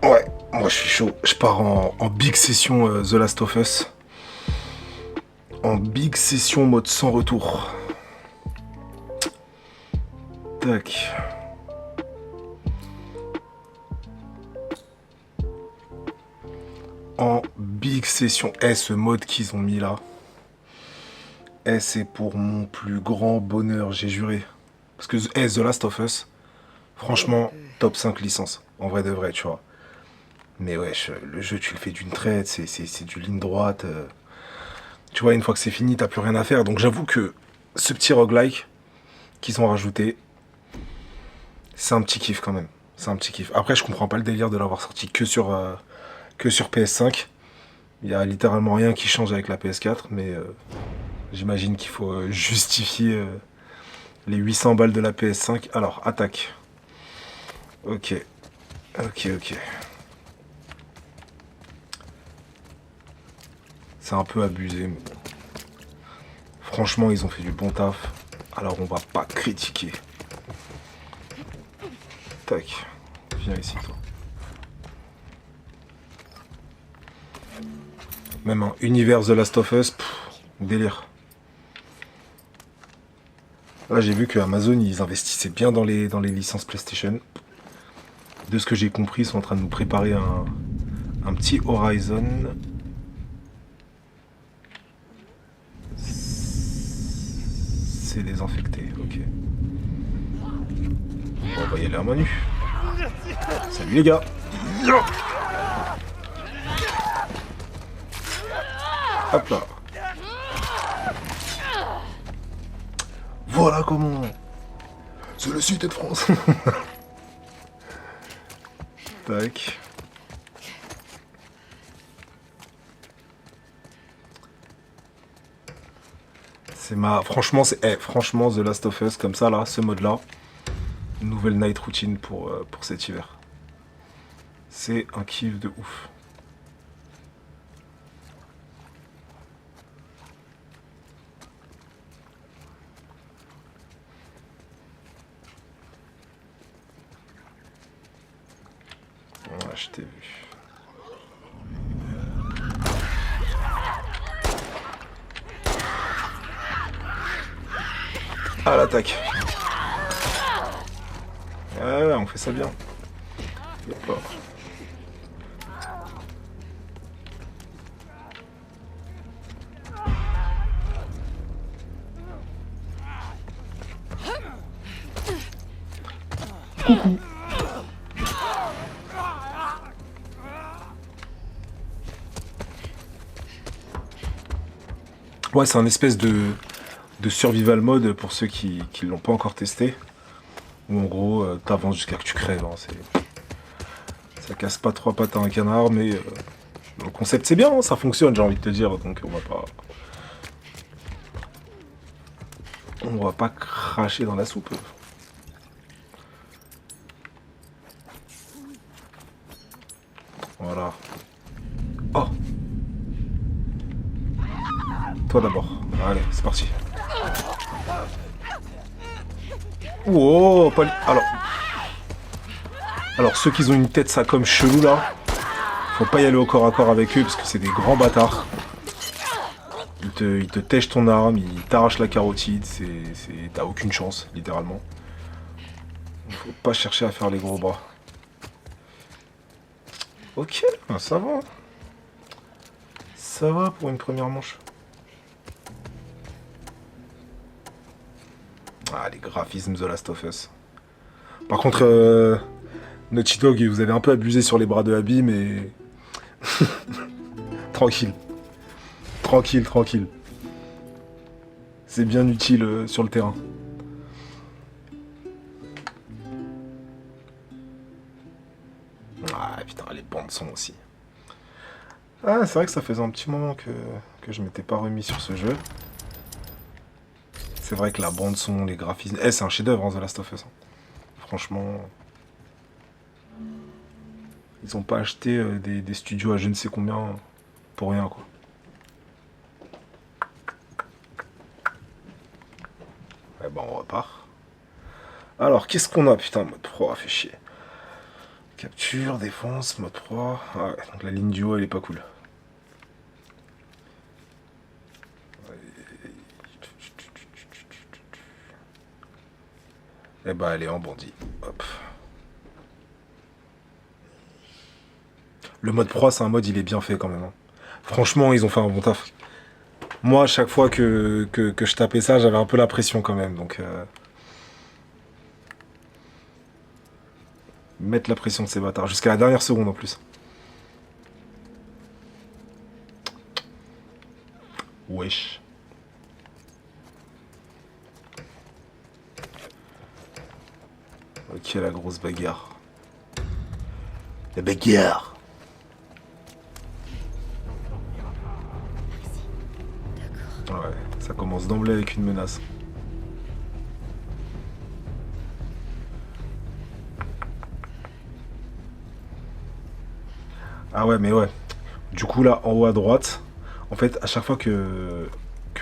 Ouais, moi je suis chaud. Je pars en big session The Last of Us. En big session mode sans retour. Tac. En big session. Ce mode qu'ils ont mis là. C'est pour mon plus grand bonheur, j'ai juré. Parce que The Last of Us, franchement, top 5 licence. En vrai de vrai, tu vois. Mais ouais, le jeu, tu le fais d'une traite, c'est du ligne droite. Tu vois, une fois que c'est fini, t'as plus rien à faire. Donc j'avoue que ce petit roguelike qu'ils ont rajouté, c'est un petit kiff quand même. C'est un petit kiff. Après, je comprends pas le délire de l'avoir sorti que sur PS5. Il y a littéralement rien qui change avec la PS4, mais j'imagine qu'il faut justifier les 800 balles de la PS5. Alors, attaque. Ok, ok. C'est un peu abusé, mais bon. Franchement, ils ont fait du bon taf. Alors, on va pas critiquer. Tac. Viens ici, toi. Même un univers The Last of Us, délire. Là, j'ai vu que Amazon, ils investissaient bien dans les licences PlayStation. De ce que j'ai compris, ils sont en train de nous préparer un petit Horizon. C'est désinfecté, ok. Bon, on va y aller à main nue. Salut les gars. Hop là. Voilà comment. C'est le sud de France. Tac. C'est ma. Franchement, franchement, The Last of Us, comme ça, là, ce mode-là. Nouvelle night routine pour cet hiver. C'est un kiff de ouf. Ouais, je t'ai vu. À l'attaque. Ouais, on fait ça bien. Hop là. Coucou. Ouais, c'est un espèce de survival mode pour ceux qui l'ont pas encore testé. Où en gros, t'avances jusqu'à que tu crèves. Hein, ça casse pas trois pattes à un canard, mais le concept c'est bien, hein, ça fonctionne, j'ai envie de te dire. Donc on va pas cracher dans la soupe. Voilà. Oh. Toi d'abord. Allez, c'est parti. Oh, pas... Alors ceux qui ont une tête ça comme chelou là, faut pas y aller au corps à corps avec eux parce que c'est des grands bâtards. Ils te tèchent ton arme, ils t'arrachent la carotide, t'as aucune chance, littéralement. Faut pas chercher à faire les gros bras. Ok, ça va. Ça va pour une première manche. Ah, les graphismes The Last of Us. Par contre, Naughty Dog, vous avez un peu abusé sur les bras de Abby, mais... Tranquille. Tranquille. C'est bien utile sur le terrain. Ah putain, les bandes son aussi. Ah, c'est vrai que ça faisait un petit moment que je m'étais pas remis sur ce jeu. C'est vrai que la bande son, les graphismes... c'est un chef-d'œuvre, hein, The Last of Us. Hein. Franchement... Ils ont pas acheté des studios à je ne sais combien pour rien, quoi. Ouais, bon, on repart. Alors, qu'est-ce qu'on a, putain, mode pro, fait chier. Capture, défense, mode proie. Ah ouais, donc la ligne du haut, elle est pas cool. Eh bah, elle est en bandit. Hop. Le mode proie, c'est un mode, il est bien fait quand même, hein. Franchement, ils ont fait un bon taf. Moi, à chaque fois que je tapais ça, j'avais un peu la pression quand même. Donc, mettre la pression de ces bâtards. Jusqu'à la dernière seconde en plus. Wesh. Ok, la grosse bagarre. La bagarre. Ouais, ça commence d'emblée avec une menace. Ah ouais, mais ouais. Du coup, là, en haut à droite, en fait, à chaque fois que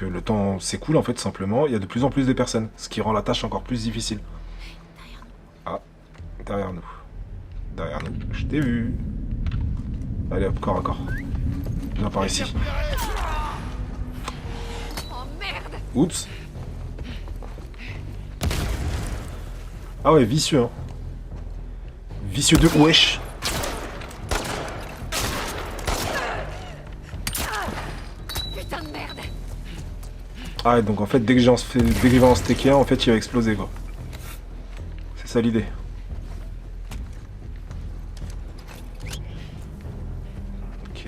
le temps s'écoule, en fait, simplement, il y a de plus en plus de personnes, ce qui rend la tâche encore plus difficile. Ah, derrière nous. Derrière nous. Je t'ai vu. Allez hop, corps à corps. Viens par ici. Oups. Ah ouais, vicieux, hein. Vicieux de wesh. Putain de merde. Ah ouais, donc en fait, dès que je vais en stacker un, en fait, il va exploser, quoi. C'est ça l'idée. Ok.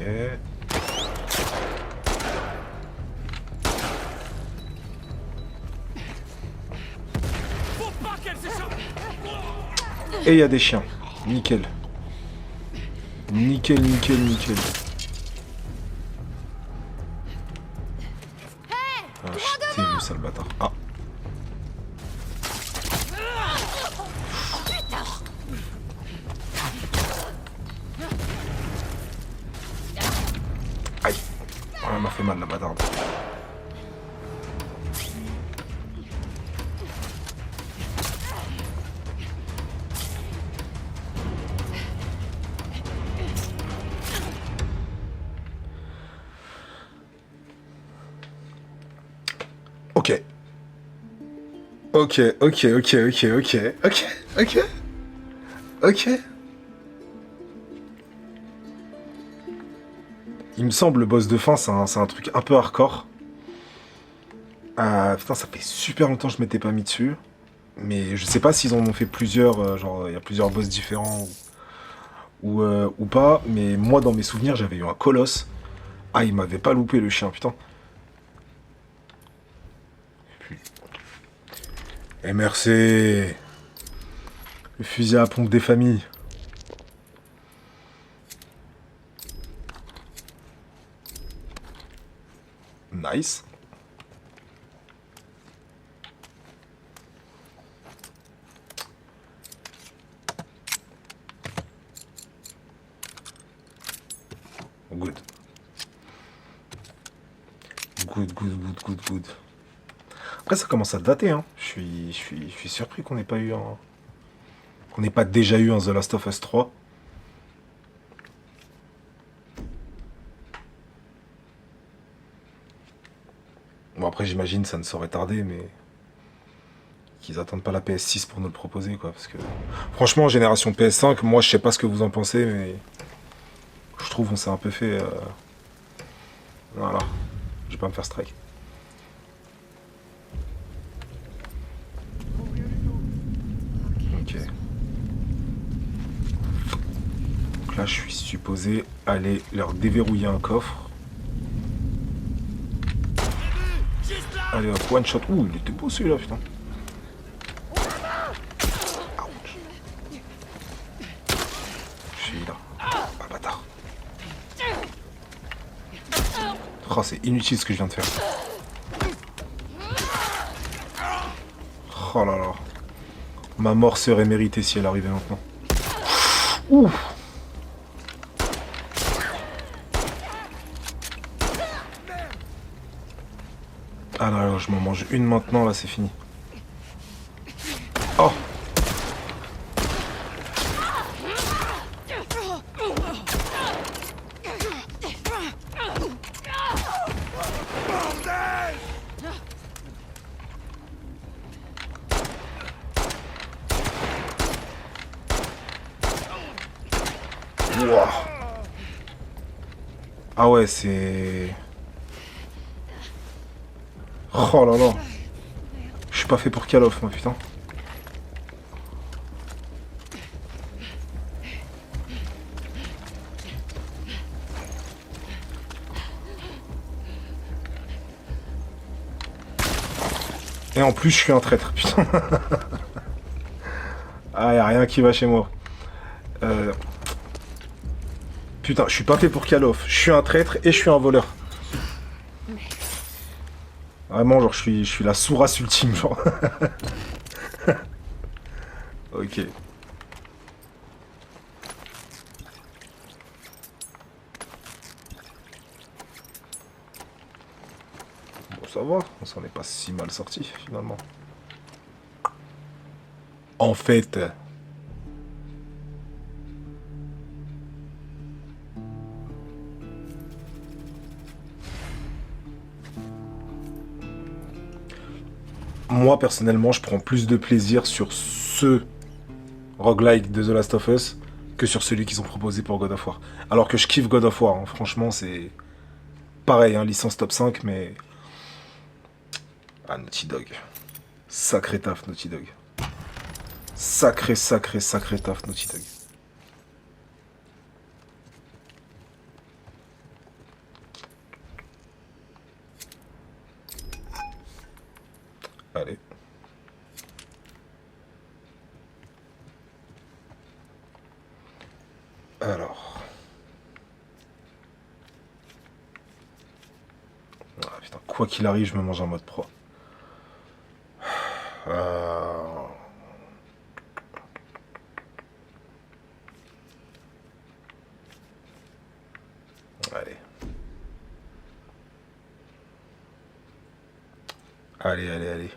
Et il y a des chiens. Nickel. Nickel, nickel, nickel. Ah, je t'ai vu, sale bâtard. Ah. Aïe. Oh, elle m'a fait mal, la bâtarde. Ok. Ok, ok, ok, ok, ok, ok, ok, ok. Il me semble le boss de fin, c'est un truc un peu hardcore. Putain, ça fait super longtemps que je m'étais pas mis dessus. Mais je sais pas s'ils en ont fait plusieurs, genre il y a plusieurs boss différents ou pas. Mais moi, dans mes souvenirs, j'avais eu un colosse. Ah, il m'avait pas loupé le chien, putain. MRC. Le fusil à pompe des familles. Nice. Good. Good, good, good, good, good. Après, ça commence à dater, hein. Je suis surpris qu'on n'ait pas eu un... qu'on n'ait pas déjà eu un The Last of Us 3. Bon, après, j'imagine ça ne saurait tarder, mais... qu'ils attendent pas la PS6 pour nous le proposer, quoi. Parce que... franchement, génération PS5, moi, je sais pas ce que vous en pensez, mais... je trouve on s'est un peu fait... voilà. Je vais pas me faire strike. Ok. Donc là, je suis supposé aller leur déverrouiller un coffre. Allez hop, one shot. Ouh, il était beau celui-là, putain. Ouch. Je suis là. Ah, bâtard. Oh, c'est inutile ce que je viens de faire. Oh là là. Ma mort serait méritée si elle arrivait maintenant. Ouh. Ah là là, je m'en mange une maintenant, là c'est fini. Oh. Ouah. Ah ouais, c'est... Oh là là. Je suis pas fait pour Call of, moi, putain. Et en plus, je suis un traître, putain. Ah, y'a rien qui va chez moi. Putain, je suis pas fait pour Call of. Je suis un traître et je suis un voleur. Vraiment, genre, je suis la sous-race ultime, genre. Ok. Bon, ça va. On s'en est pas si mal sorti, finalement. En fait... Moi, personnellement, je prends plus de plaisir sur ce roguelike de The Last of Us que sur celui qu'ils ont proposé pour God of War. Alors que je kiffe God of War, hein. Franchement, c'est pareil, hein, licence top 5, mais... Ah, Naughty Dog. Sacré taf, Naughty Dog. Sacré, sacré, sacré taf, Naughty Dog. Allez. Alors. Ah, putain, quoi qu'il arrive, je me mange en mode pro. Allez. Allez, allez, allez.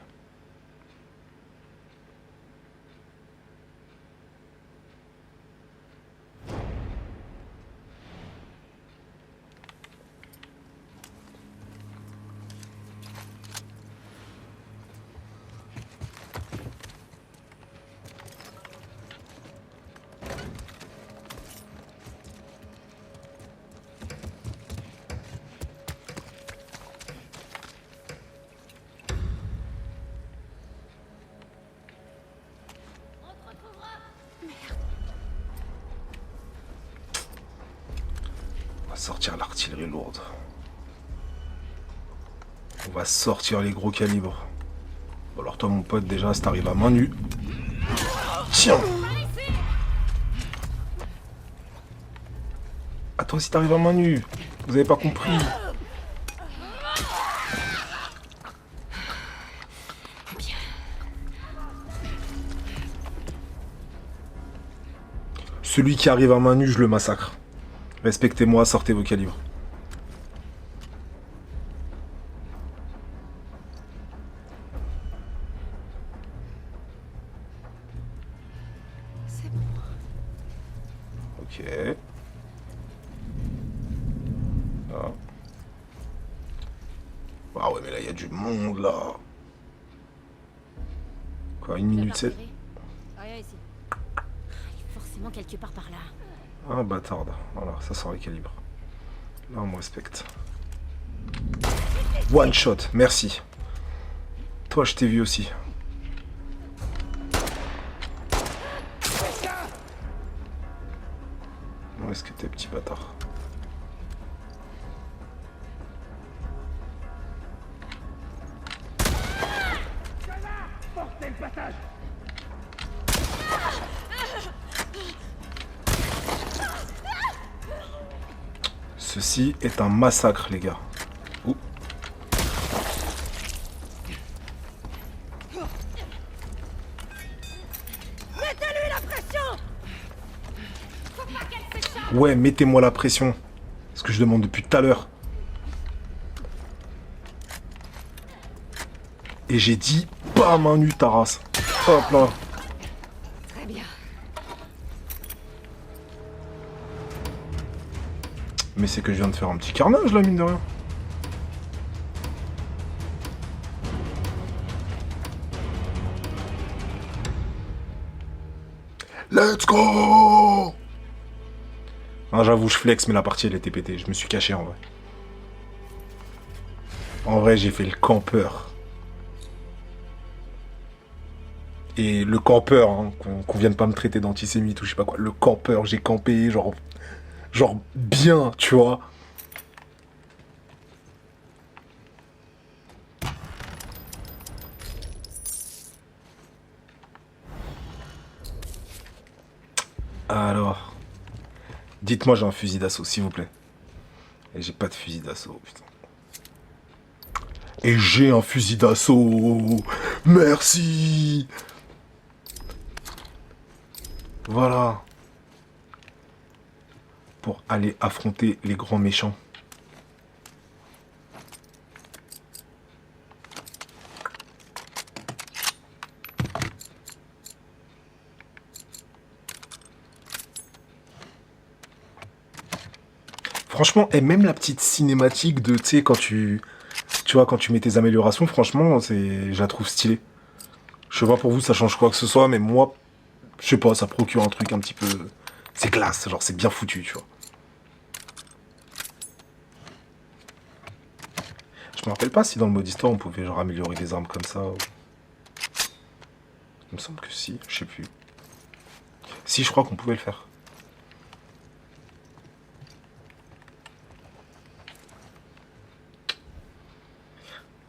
On va sortir l'artillerie lourde. On va sortir les gros calibres. Bon, alors toi, mon pote, déjà, si t'arrives à main nue... Tiens! Ah, toi aussi, t'arrives à main nue. Vous avez pas compris. Celui qui arrive à main nue, je le massacre. Respectez-moi, sortez vos calibres. C'est bon. Ok. Ah. Ah ouais, mais là, il y a du monde, là. Quoi, 1 minute 7? Rien ici. Il est forcément quelque part par là. Ah, bâtarde. Voilà, ça sort les calibres. Là, on me respecte. One shot, merci. Toi, je t'ai vu aussi. Où est-ce que t'es, petit bâtard? Ceci est un massacre, les gars. Ouh. Mettez-lui la pression. Faut pas qu'elle se charge. Ouais, mettez-moi la pression. Ce que je demande depuis tout à l'heure. Et j'ai dit, pas main nue, ta race. Hop là. Très bien. Mais c'est que je viens de faire un petit carnage, là, mine de rien. Let's go! Ah, j'avoue, je flex, mais la partie, elle était pétée. Je me suis caché, en vrai. En vrai, j'ai fait le campeur. Et le campeur, hein, qu'on vienne pas me traiter d'antisémite ou je sais pas quoi. Le campeur, j'ai campé, genre bien, tu vois. Alors, dites-moi, j'ai un fusil d'assaut, s'il vous plaît. Et j'ai pas de fusil d'assaut, putain. Et j'ai un fusil d'assaut. Merci. Voilà. Pour aller affronter les grands méchants. Franchement, et même la petite cinématique de, tu sais, tu vois, quand tu mets tes améliorations, franchement, je la trouve stylée. Je sais pas pour vous, ça change quoi que ce soit, mais moi, je sais pas, ça procure un truc un petit peu, c'est classe, genre c'est bien foutu, tu vois. Je me rappelle pas si dans le mode histoire on pouvait genre améliorer des armes comme ça. Il me semble que si, je sais plus. Si, je crois qu'on pouvait le faire.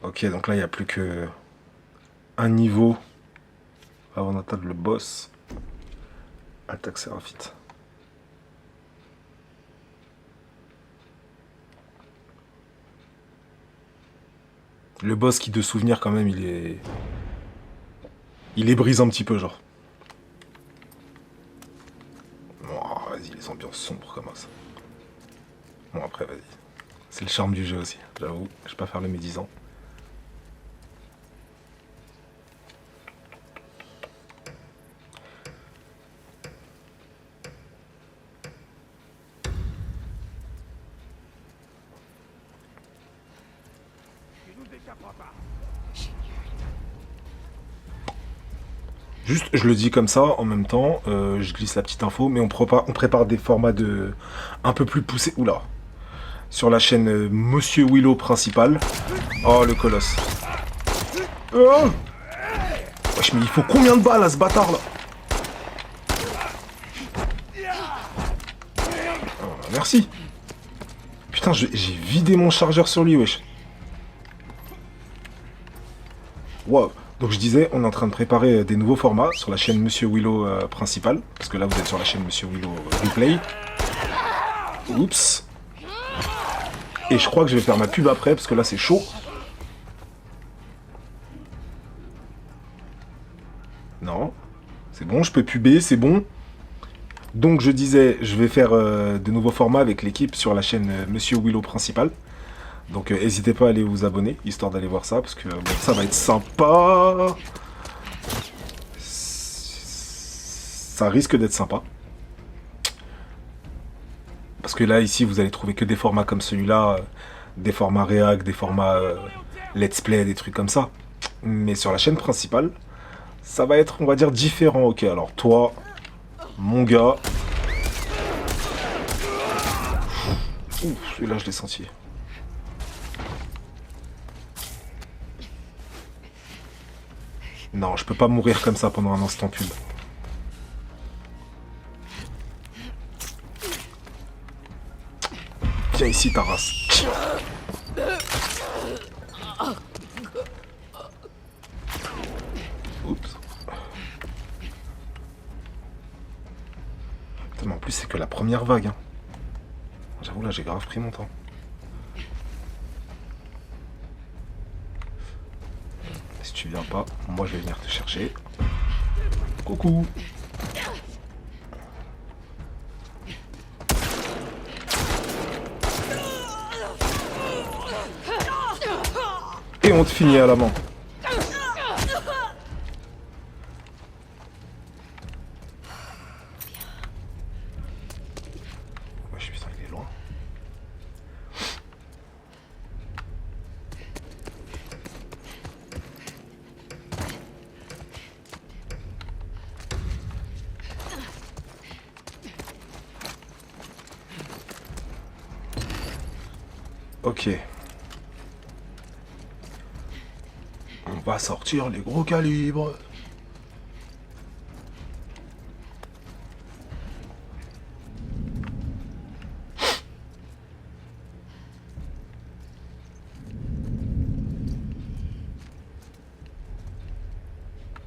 Ok, donc là, il n'y a plus que un niveau avant d'atteindre le boss. Attaque Séraphite. Le boss qui, de souvenir, quand même, il est... Il est brisé un petit peu, genre. Oh, vas-y, les ambiances sombres comme ça. Bon, après, vas-y. C'est le charme du jeu aussi, j'avoue. Je vais pas faire le médisant. Juste, je le dis comme ça, en même temps, je glisse la petite info, mais on prépare des formats de un peu plus poussés. Oula. Sur la chaîne Monsieur Willow principal. Oh, le colosse. Oh wesh, mais il faut combien de balles à ce bâtard là? Oh, merci. Putain, j'ai vidé mon chargeur sur lui, wesh. Wow. Donc je disais, on est en train de préparer des nouveaux formats sur la chaîne Monsieur Willow principal. Parce que là, vous êtes sur la chaîne Monsieur Willow Replay. Oups. Et je crois que je vais faire ma pub après, parce que là, c'est chaud. Non. C'est bon, je peux puber, c'est bon. Donc je disais, je vais faire de nouveaux formats avec l'équipe sur la chaîne Monsieur Willow principal. Donc n'hésitez pas à aller vous abonner, histoire d'aller voir ça, parce que bon, ça va être sympa. Ça risque d'être sympa. Parce que là, ici, vous allez trouver que des formats comme celui-là, des formats réac, des formats let's play, des trucs comme ça. Mais sur la chaîne principale, ça va être, on va dire, différent. Ok, alors toi, mon gars... Ouh, celui-là, je l'ai senti. Non, je peux pas mourir comme ça pendant un instant pub. Viens ici, ta race. Oups. Putain, mais en plus, c'est que la première vague. Hein. J'avoue, là, j'ai grave pris mon temps. Si tu viens pas, moi, je vais venir te chercher. Coucou. Et on te finit à la main. Wesh, putain, il est loin. Ok. On va sortir les gros calibres.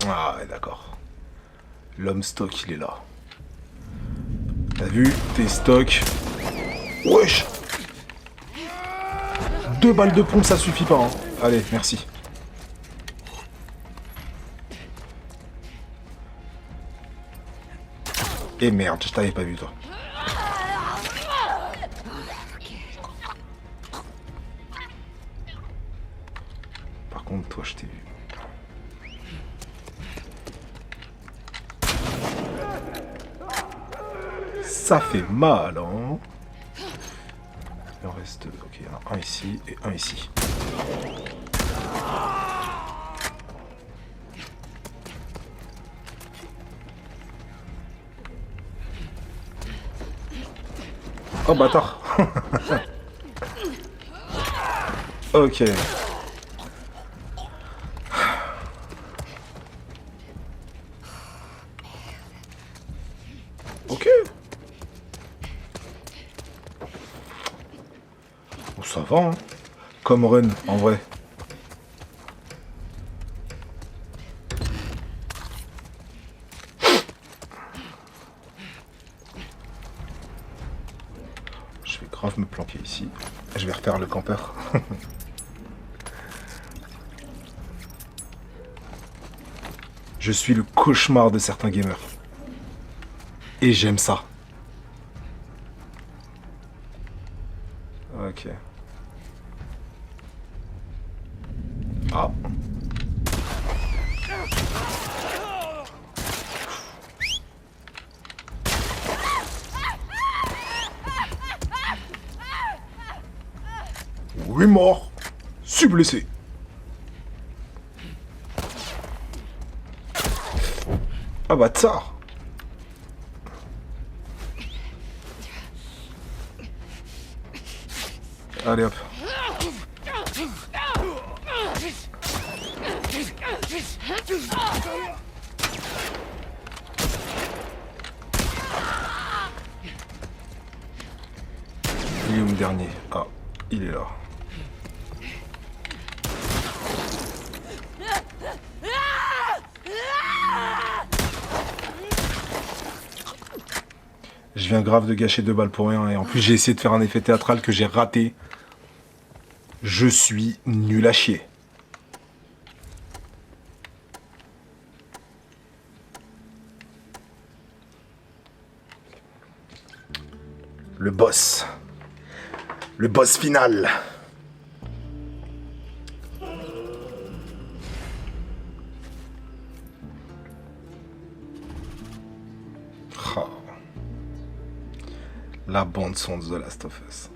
Ah ouais, d'accord. L'homme stock, il est là. T'as vu tes stocks? Wesh! 2 balles de pompe, ça suffit pas, hein. Allez, merci. Et merde, je t'avais pas vu, toi. Par contre, toi, je t'ai vu. Ça fait mal, hein. Il en reste... Ok, il y en a un ici et un ici. Oh, bâtard. Ok. Ok. Oh, ça va, hein. Comme run, en vrai. Je vais grave me planquer ici. Je vais refaire le campeur. Je suis le cauchemar de certains gamers. Et j'aime ça. Ok. Ah. Oui, mort. Suis blessé. Ah bah tsar. Allez hop. Il est où le dernier? Ah, il est là. Je viens grave de gâcher 2 balles pour rien et en plus j'ai essayé de faire un effet théâtral que j'ai raté. Je suis nul à chier. Le boss. Le boss final. Oh. La bande son de The Last of Us.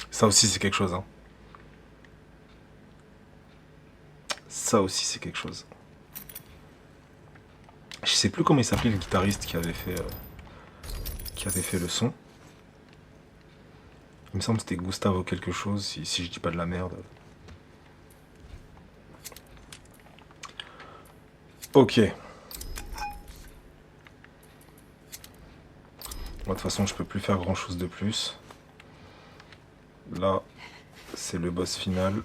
Ça aussi c'est quelque chose, hein. Ça aussi c'est quelque chose. Je sais plus comment il s'appelait le guitariste qui avait fait le son. Il me semble que c'était Gustavo quelque chose, si je dis pas de la merde. Ok. Moi, de toute façon, je peux plus faire grand chose de plus. Là, c'est le boss final.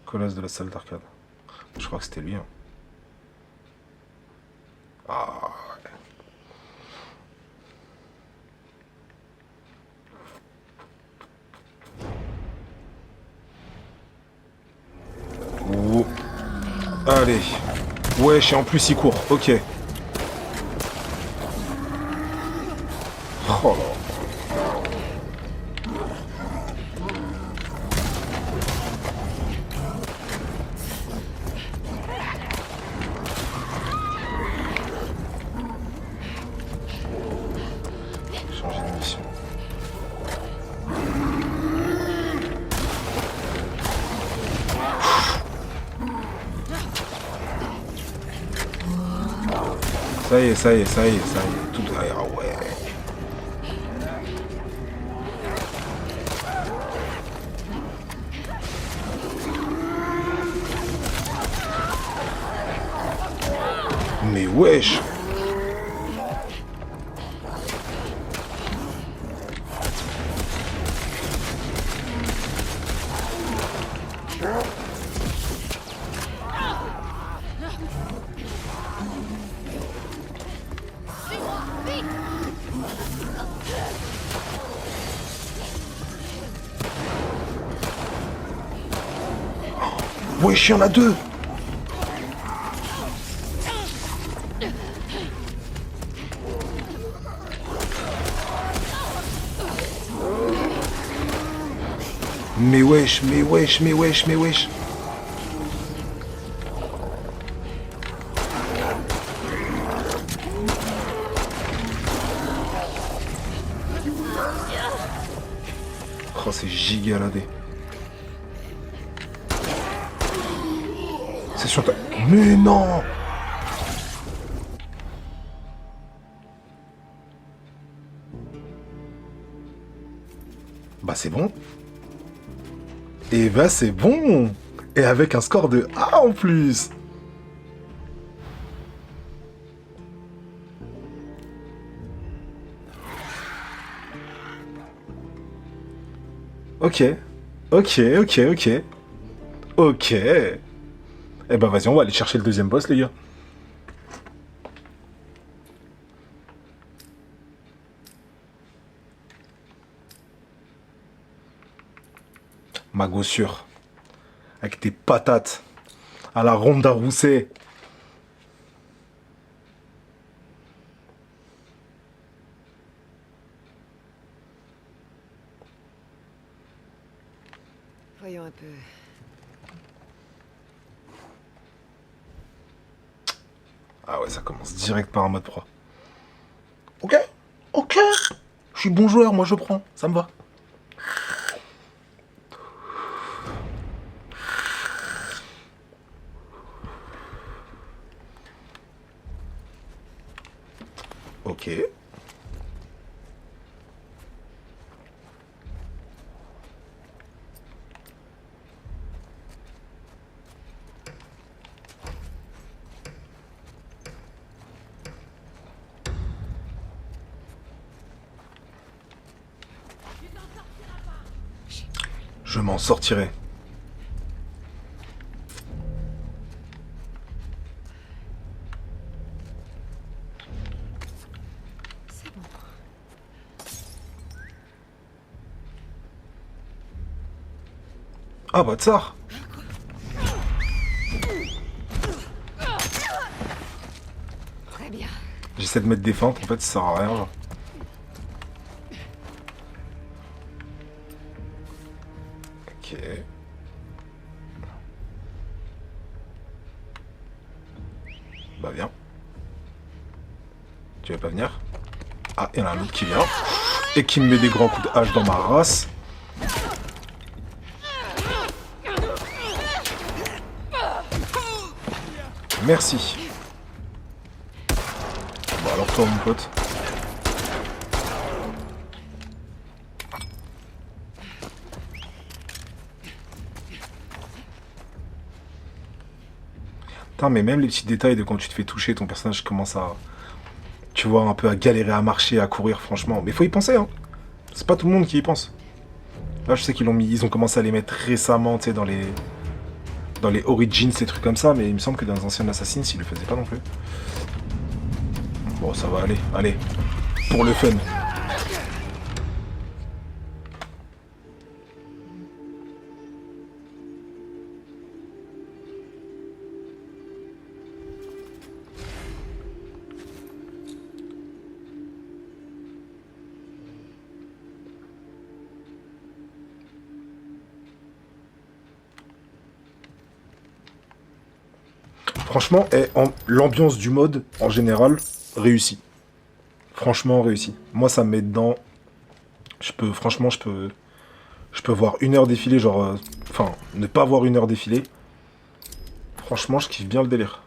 Colosse de la salle d'arcade. Je crois que c'était lui. Hein. Ah ouais. Oh. Allez. Wesh, et en plus il court. Ok. Oh là. Changer de mission. Ça y est, ça y est, ça y est, ça y est. Tout... Ah ouais. Mais wesh. Wesh, il y en a deux. Mais wesh, mais wesh, mais wesh, mais wesh. Oh, c'est gigaladé. C'est sur ta... Mais non! Bah c'est bon. Et bah c'est bon. Et avec un score de A en plus. Ok. Ok, ok, ok. Ok. Eh ben vas-y, on va aller chercher le deuxième boss, les gars. Ma gossure. Avec tes patates. À la Ronda Rousset. Voyons un peu. Ah ouais, ça commence direct par un mode pro. Ok, ok. Je suis bon joueur, moi je prends. Ça me va. Ok. Je m'en sortirai. C'est bon. Ah bah tsar. Très bien. J'essaie de mettre des feintes, en fait ça sert à rien. Genre. Ok. Bah viens. Tu veux pas venir? Ah, il y en a un autre qui vient. Et qui me met des grands coups de hache dans ma race. Merci. Bon alors toi mon pote. Putain mais même les petits détails de quand tu te fais toucher, ton personnage commence à... Tu vois, un peu à galérer à marcher, à courir franchement. Mais faut y penser hein. C'est pas tout le monde qui y pense. Là je sais qu'ils ils ont commencé à les mettre récemment, tu sais, dans les Origins, ces trucs comme ça, mais il me semble que dans les anciens Assassins, ils le faisaient pas non plus. Bon, ça va aller, allez, pour le fun. Franchement, l'ambiance du mode, en général, réussit. Franchement, réussi. Moi, ça me met dedans. Franchement, je peux voir une heure défiler, genre... Enfin, ne pas voir une heure défiler. Franchement, je kiffe bien le délire.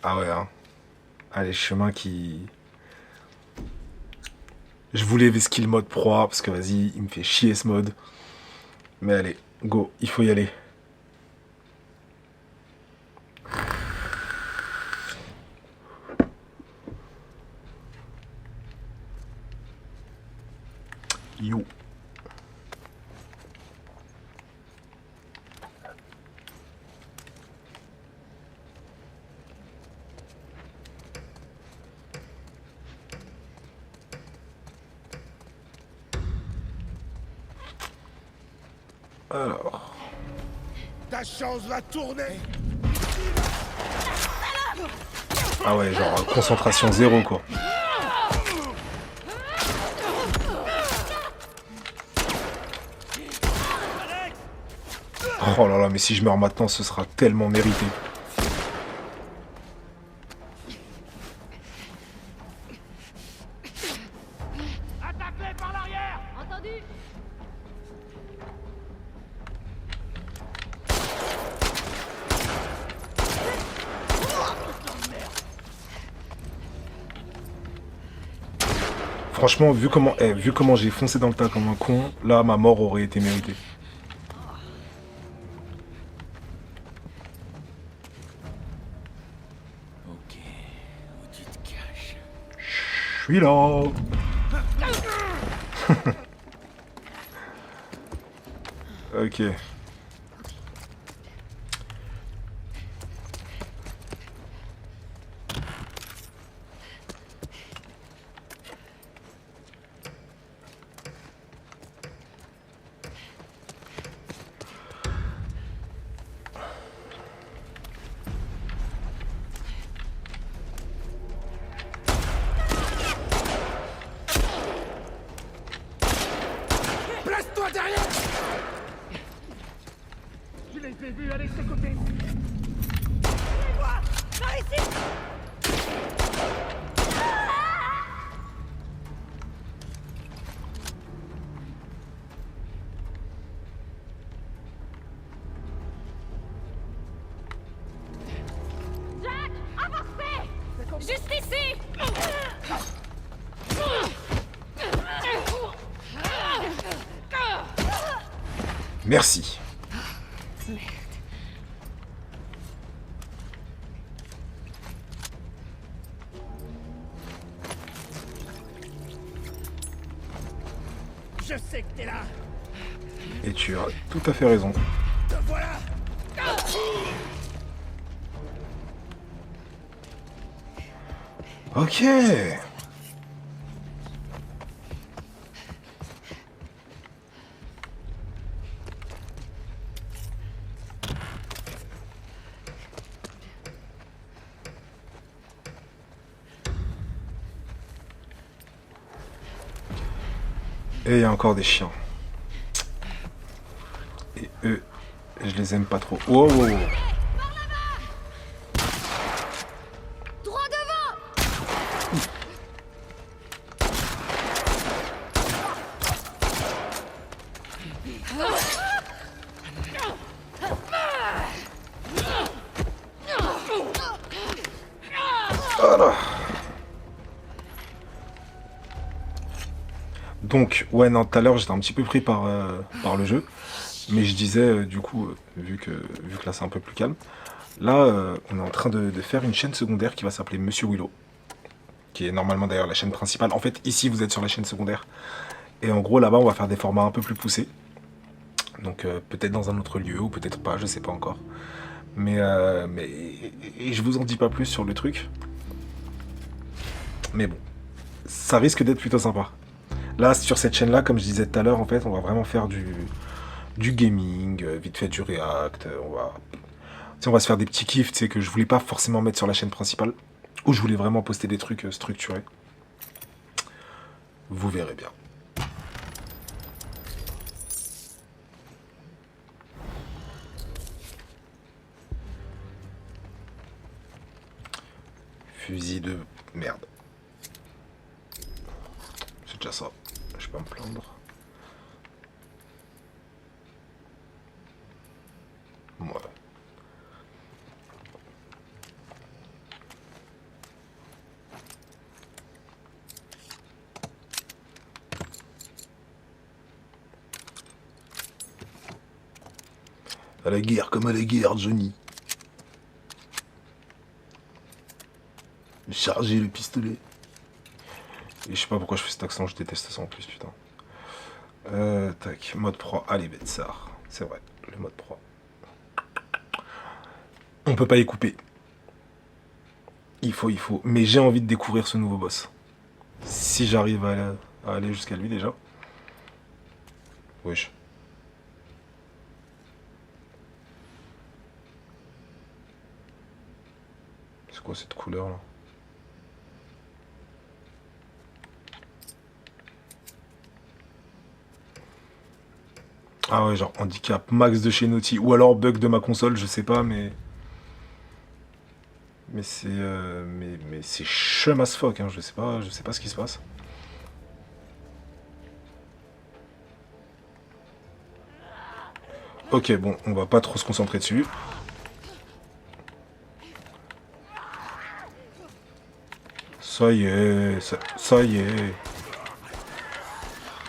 Ah ouais, hein. Allez, chemin qui... Je voulais skill mode proie, parce que vas-y, il me fait chier ce mode. Mais allez, go, il faut y aller. Yo. Alors... Ta chance va tourner. Ah ouais, genre concentration zéro, quoi. Oh là là, mais si je meurs maintenant, ce sera tellement mérité. Attaque-les par l'arrière! Entendu! Franchement, vu comment j'ai foncé dans le tas comme un con, là, ma mort aurait été méritée. Ok, où tu te caches? Je suis là. Ok. Place-toi derrière. Je les ai vus aller de ce côté. Suivez-moi! Par ici! Jack! Avancez! Juste ici! Merci. Je sais que t'es là. Et tu as tout à fait raison. Te voilà. Ok. Et il y a encore des chiens. Et eux, je les aime pas trop. Wow, wow, wow. Droit devant! Voilà. Donc, ouais, non, tout à l'heure, j'étais un petit peu pris par le jeu. Mais je disais, du coup, vu que là, c'est un peu plus calme, là, on est en train de faire une chaîne secondaire qui va s'appeler Monsieur Willow, qui est normalement d'ailleurs la chaîne principale. En fait, ici, vous êtes sur la chaîne secondaire. Et en gros, là-bas, on va faire des formats un peu plus poussés. Donc, peut-être dans un autre lieu, ou peut-être pas, je sais pas encore. Mais et je vous en dis pas plus sur le truc. Mais bon, ça risque d'être plutôt sympa. Là, sur cette chaîne-là, comme je disais tout à l'heure, en fait, on va vraiment faire du gaming, vite fait du React. On va se faire des petits kiffs, tu sais, que je voulais pas forcément mettre sur la chaîne principale, où je voulais vraiment poster des trucs structurés. Vous verrez bien. Fusil de merde. C'est déjà ça. Je peux pas me plaindre. Ouais. À la guerre, comme à la guerre, Johnny. Charger le pistolet. Et je sais pas pourquoi je fais cet accent, je déteste ça en plus, putain. Tac, mode pro. Allez, Betsar. C'est vrai, le mode pro. On peut pas y couper. Il faut. Mais j'ai envie de découvrir ce nouveau boss. Si j'arrive à aller jusqu'à lui déjà. Wesh. C'est quoi cette couleur là? Ah ouais, genre handicap max de chez Naughty. Ou alors bug de ma console, je sais pas, mais... Mais c'est... Mais c'est chum as fuck, hein, je sais pas ce qui se passe. Ok, bon, on va pas trop se concentrer dessus. Ça y est, ça y est.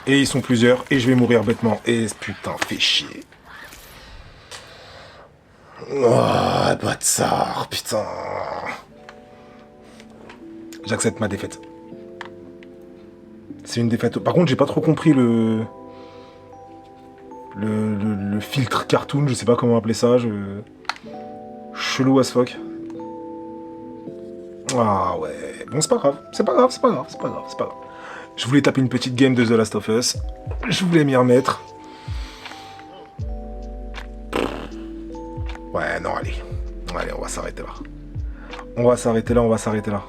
Et ils sont plusieurs, et je vais mourir bêtement. Et putain, fait chier. Oh, bâtard, putain. J'accepte ma défaite. C'est une défaite. Par contre, j'ai pas trop compris le filtre cartoon, je sais pas comment appeler ça. Chelou as fuck. Ah ouais. Bon, c'est pas grave. C'est pas grave. Je voulais taper une petite game de The Last of Us. Je voulais m'y remettre. Ouais, non, allez. Allez, on va s'arrêter là. On va s'arrêter là.